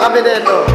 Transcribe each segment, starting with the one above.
kami nito.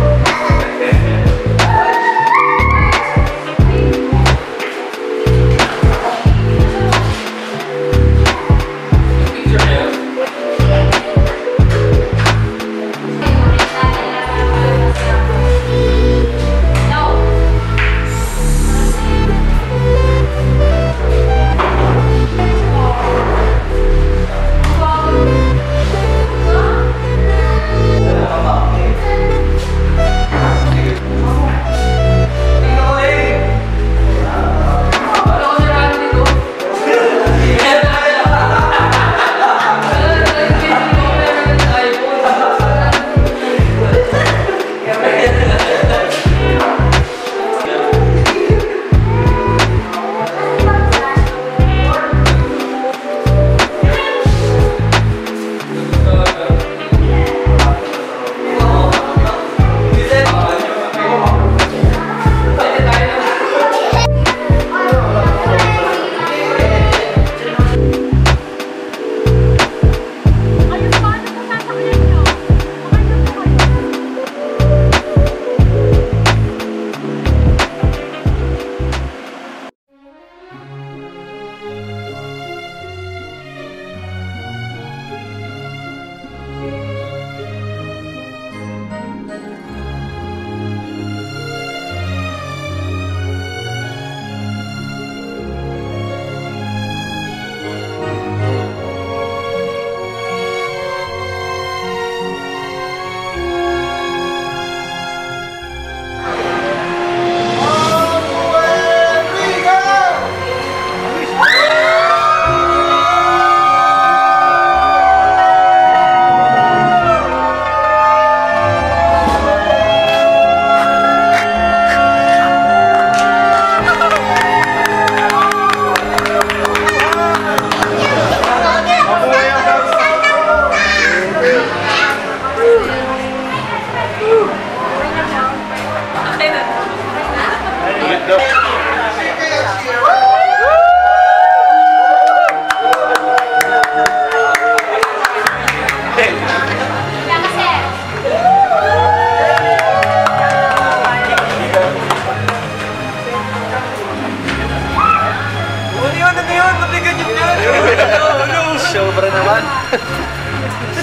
Sobra naman.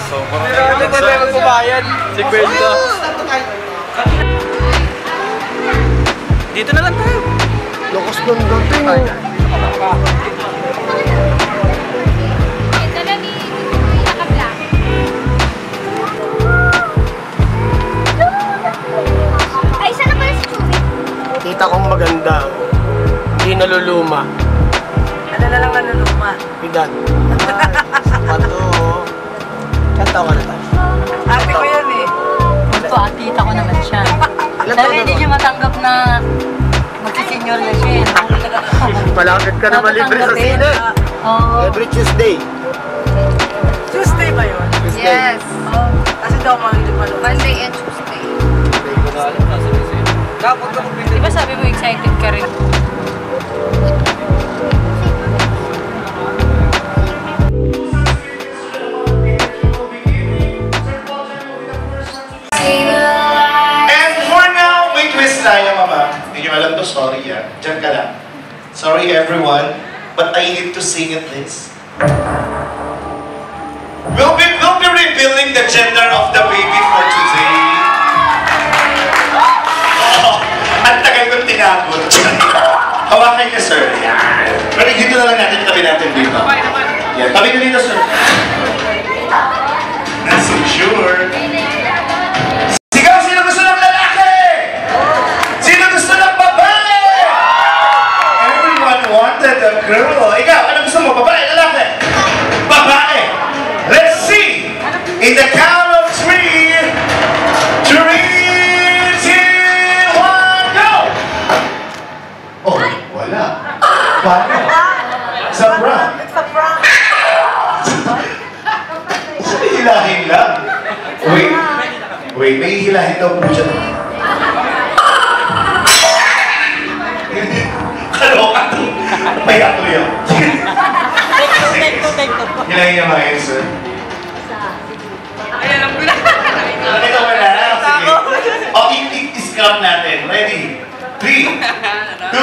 Sobra naman. Hindi tayo magpubayan. Si Kwento. Dito na lang tayo. Lakas ng dating. Ito na ni naka-black. Ay, isa na pala si Chubby. Kita kong maganda. Hindi naluluma. Ano na lang naluluma? Pidan. Sapato. Kanta ka na tayo. Ate ko yan eh. Ito, atita ko naman siya. Ilan Dahil taon hindi na niya matanggap na magsisenyor na siya. Malapit ka naman libre sa sine. Oo. Every Tuesday. Tuesday ba yun? Yes. Kasi daw mga Monday and Tuesday. Diba sabi mo excited ka rin? And for now, may twist tayo, Mama. Hindi nyo alam to, sorry ah. Diyan ka lang. Sorry everyone, but I need to sing at this. We'll be revealing the gender of the baby for today. Oh, ang tagal kong tinapon. Hawakan niya, sir. Yan. Pero dito na lang natin, tabi natin dito. Yan, tabi nyo dito, sir. Nasecure. Sigaw, sino gusto ng lalaki? Sino gusto ng babae? Everyone wanted a girl. Ikaw, ano gusto mo? Babae, lalaki? Babae. Let's see. In the count of 3, 3, 2, 1, go! Oh, wala. Paano? Sa prank. Sa prank. Sa hilahin lang. Wait, may hilahin daw po siya. Kaloka to. May ako yun. Take to. Hilahin niya mga yun, sir. Ayan ang pula. Nakita mo na. Sige. O, i-scrap natin. Ready? 3, 2,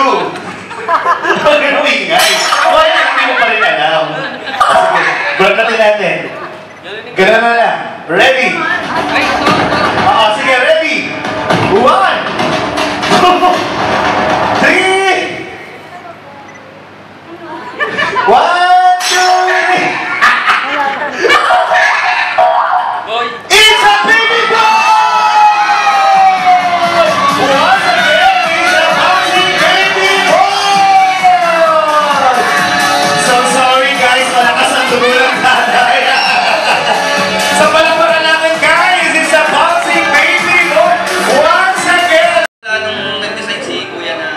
huwag na ingay. Why na hindi mo pa rin alam? Sige, bragatin natin. Ganun na lang. Ready? Oo, sige, ready? 1, 2, 3, 1, 2, 3. It's a baby boy! Once again, it's a bouncy baby boy! So sorry guys, malakas ang dugo ng tatay. Sa palakpakan natin guys, it's a bouncy baby boy! Once again! Nung nag-decide si Kuya na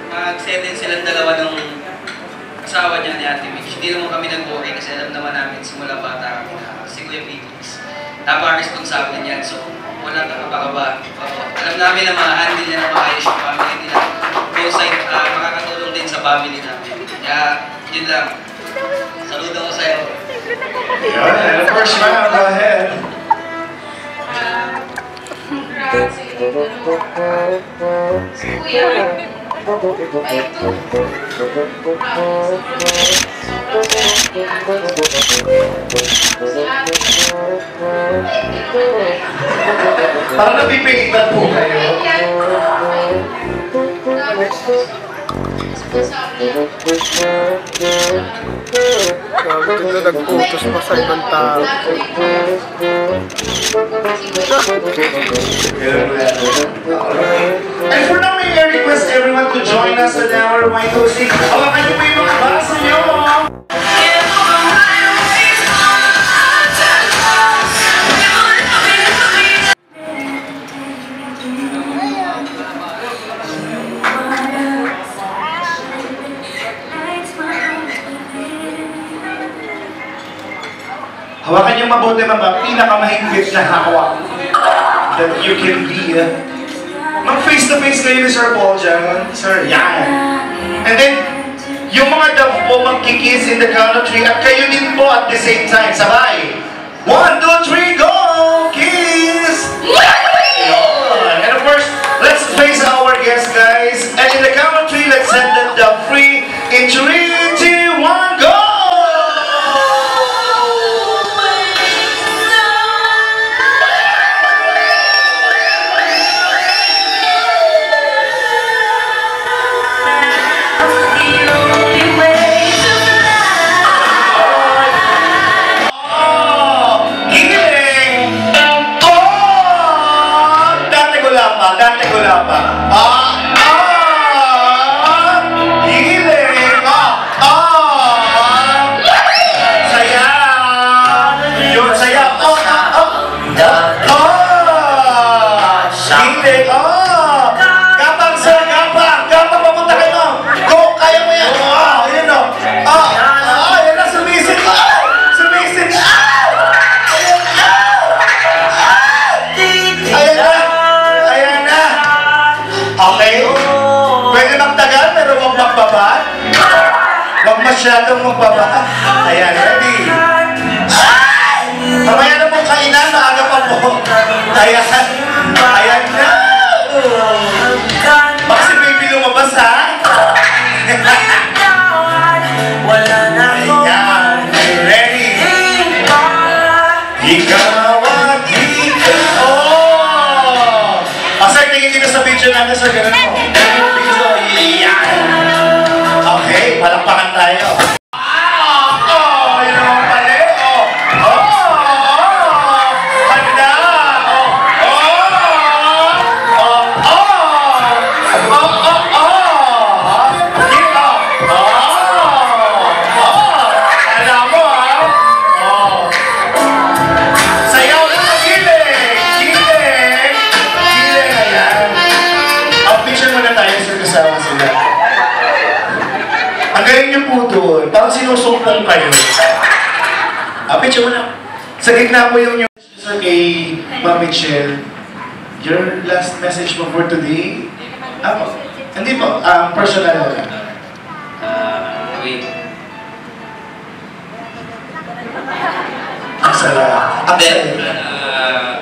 mag-settle silang dalawa ng asawa niya ni Ate Mitch, hindi naman kami nag-okay kasi alam naman namin simula bata kami na si Kuya Felix. Napaka-responsable niyan, so wala kakaba-kaba. Alam namin na ma-handle niya na maayos yung family nila. Both side, makakatulong din sa family namin. Kaya, yun lang. Saludo ko sa'yo. Yeah, first round, go ahead. Parang napipilitan po kayo. Bigla nag-utos pa sa ibang tao. And for now, may I request everyone to join us in our wine hosting. Hawakan niyo po yung mga baso niyo. Hawakan niyo mabuti mga pinakamahigpit na hawak that you can be. Mag-face to face kayo ni Sir Paul dyan. Sir, yan. And then, yung mga dove po magkikiss in the count of 3 at kayo din po at the same time. Sabay. 1, 2, 3, go! Kiss! Yun. And of course, let's face our guests, guys. And in the count of 3, let's send the dove free. In 3, 2, 1, go! Dante Gulapa. Hiling. Saya. Yun, saya. Hiling. Gapang, sir, gapang. Gapang, papunta kayo. Go, kaya mo yan. Yun o. Yan na, sumisit. Sumisit. Ayan na. Okay? Pwede magtagal pero huwag magbaba. Huwag masyadong magbaba. Ayan, ready? Mamaya na pong kainan, maaga pa po. Ayan. Ayan na. Baka si baby lumabas, ha? Ayan. Ready? Ikaw at ikaw. Sir, tingin dito sa picture natin, sir. Ganun mo. Yan. Okay, palakpakan tayo. Yun naman pala. Handa. Dito. Alam mo, ha? Sayaw na sa giling. Giling. Picture muna tayo sa kasama sila. Ang galing niyo po doon. Parang sinusumpong kayo. Picture muna. Sa gitna po yung sir kay Ma'am Michelle. Your last message mo for today? Hindi po. Personal na. Wait. Ang saya. Ang Then, saya.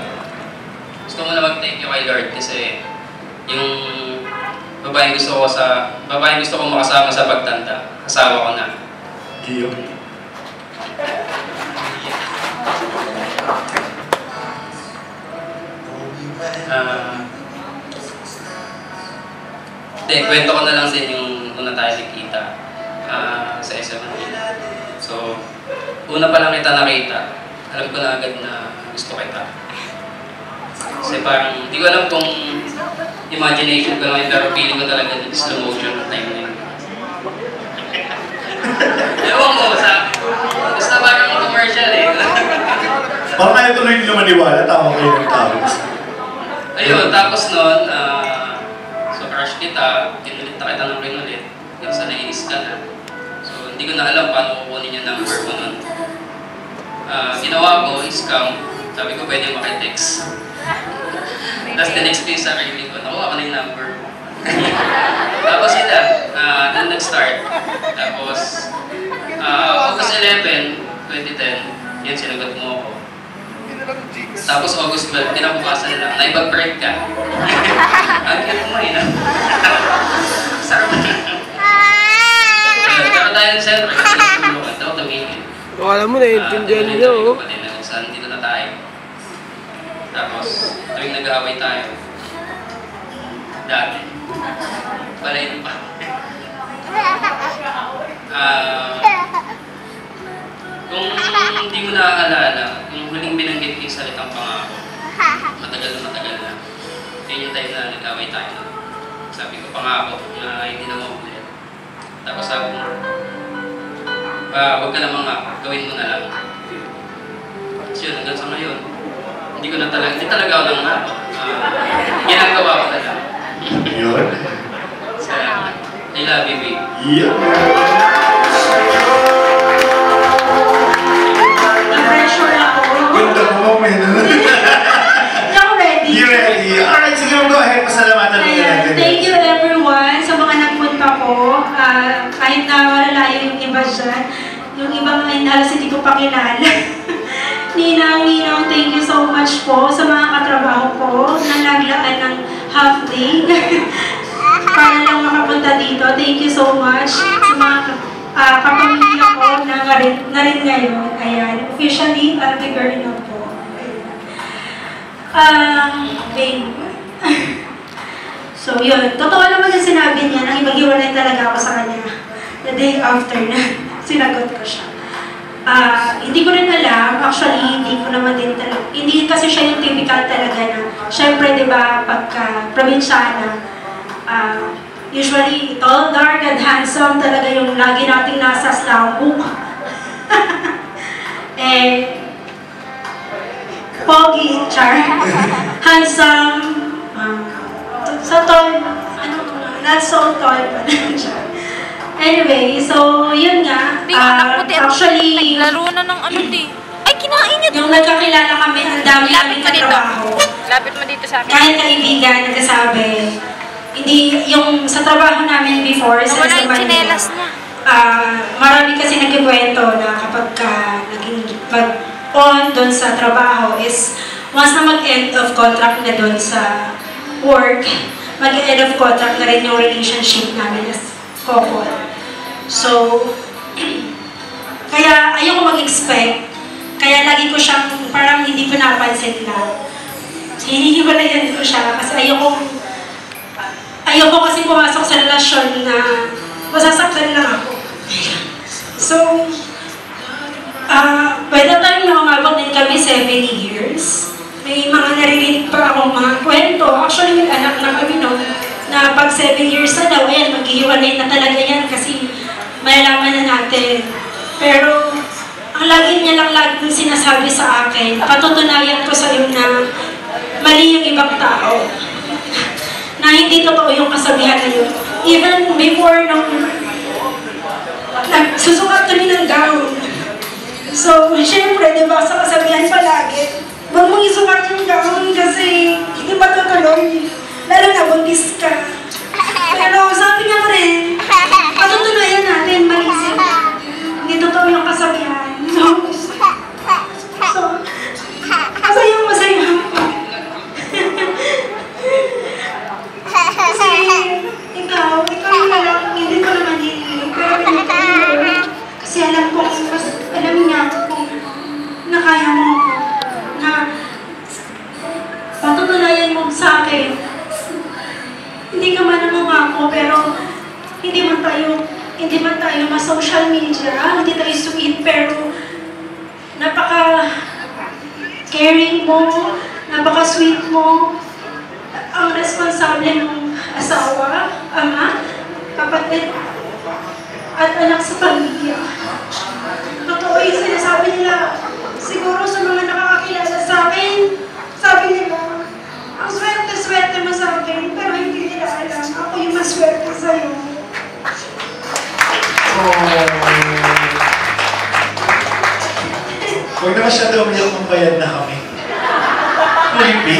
gusto mo na mag-take you kay Lord kasi yung babaeng gusto ko makasama sa pagtanda. Asawa ko na. Iyo. Kwento ko na lang sa inyo yung una tayo nakita sa SM Manila. So, una pa lang kita nakita, alam ko na agad na gusto kita. Kasi parang, hindi ko alam kung imagination ko lang yun, pero feeling ko talaga yung slow motion ng time na yun. Ewan mo, basta parang commercial eh. Parang kaya tuloy nila maniwala, tama kayo ng tao. Ayun, tapos nun, so crush kita, pinulit na kita ng pinulit, kasi nainis ka na. So hindi ko na alam paano kukunin yung number mo nun. Ginawa ko, scam, sabi ko pwede makitext. Tapos the next day sa sarili ko, nakuha ko na yung number mo. Tapos yun doon nag-start. Tapos, August 11, 2010, yun sinagot mo ako. Tapos August 12, kinabukasan lang, naibag-break ka. Ang cute mo eh, no? Sarap mo. Pero tayo ng sentro, kasi natulungan daw, tumingin. Alam mo, naiintindihan niyo, oh. Dito na tayo. Tapos, tuwing nag-aaway tayo, dati, balay pa. Kung hindi mo naaalala, yung huling binanggit ko yung salitang pangako, matagal na. Yun yung time na nag-away tayo. Sabi ko, pangako na hindi na maulit. Tapos sabi mo, huwag ka na mangako, gawin mo na lang. So yun, hanggang sa ngayon, hindi talaga ako nang mako. Ginagawa ko na lang. Yun. I love you, babe. Yeah. Na-pressure ako. Ganda mo, man. Hindi ako ready. You ready? Alright, sige, go ahead. Pasalamatan mo Ayan, thank you everyone sa mga nagpunta po. Kahit na malalayo yung iba dyan. Yung ibang halos hindi ko pa kilala. Ninang, thank you so much po sa mga katrabaho ko na naglaan ng half day. Para lang makapunta dito. Thank you so much sa mga kapamilya ko na rin ngayon. Ayan, officially, ate girl na po. Babe. So yun, totoo naman yung sinabi niya na ibag-iwalay talaga ako sa kanya. The day after na sinagot ko siya. Hindi ko rin alam, actually, hindi ko naman din talaga, hindi kasi siya yung typical talaga na, syempre, di ba, pagka probinsyana, usually, tall, dark, and handsome talaga yung lagi nating nasa slambook. Pogi, char, handsome, so tall, not so tall, anyway, so yun nga, actually, Naglaro na ng ano di. Ay, kinain niya yung nagkakilala kami, ang dami namin katrabaho. Lapit mo dito sa akin. Kahit kaibigan, nagsasabi, hindi, yung sa trabaho namin before, sa Wala yung Manila, tsinelas niya. marami kasi nagkikwento na kapag naging on doon sa trabaho is once na mag-end of contract na doon sa work, mag-end of contract na rin yung relationship namin as couple. So, kaya ayoko mag-expect, kaya lagi ko siyang parang hindi ko napansin na hinihiwalayan ko siya kasi ayoko kasi pumasok sa relasyon na masasaktan lang ako. So, by the time na umabot din kami 7 years, may mga naririnig pa akong mga kwento. Actually, may anak na kami no, na pag 7 years na daw, ayan, maghihiwalay na talaga yan kasi malalaman na natin. Pero, ang lagi niya lang laging sinasabi sa akin, patutunayan ko sa iyo na mali yung ibang tao. Na hindi totoo yung kasabihan na yun. Even before nung nagsusukat kami ng gown. So, syempre, di ba, sa kasabihan palagi, huwag mong isukat yung gown kasi hindi matutuloy. Lalo na buntis ka. Pero sabi nga rin, patutunayan natin, mali sila. Hindi totoo yung kasabihan. So, masaya ako. hindi man tayo ma-social media, hindi tayo sweet, pero napaka-caring mo, napaka-sweet mo, ang responsable mong asawa, ama, kapatid, at anak sa pamilya. Totoo yung sinasabi nila, siguro sa mga nakakakilala sa akin, sabi nila, ang swerte-swerte mo sa akin, pero hindi nila alam, ako yung maswerte sa'yo. Huwag na masyado umiyak ng bayad na kami. Creepy.